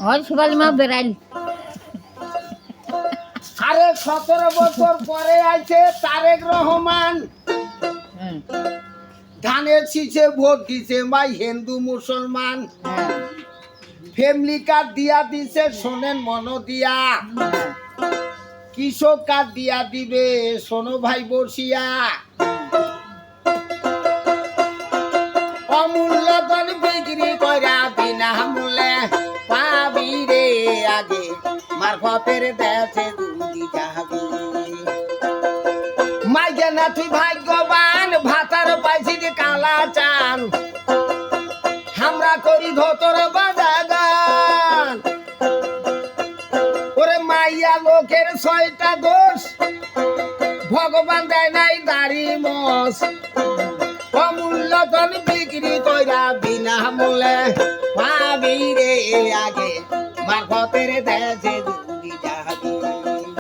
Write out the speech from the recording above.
হয় শিবালি মা বেড়াইল আরে 17 বছর পরে আইছে তারেক রহমান ধানের শীষে ভোট দিছে মাই হিন্দু মুসলমান ফ্যামিলি কার্ড দিয়া দিছে শোনেন মন দিয়া কৃষক কার্ড দিয়া দিবে শোনো ভাই বসিয়া অমূল্য ধন বিক্রি কইরা বিনা মূল্যে পাবি রে আগে মারফতের দেশে দুদি যাবি মাইকে না তুই ভাগ্যবান ভাতার পাইছি যে কালা চান আমরা করি ধতর বাজাগান ওরে মাইয়া লোকের 6টা দোষ ভগবান দেয় নাই দাড়ি মস অমূল্য ধন বিক্রি কইরা বিনা মূল্যে পাবি রে আগে মারফতের দেশে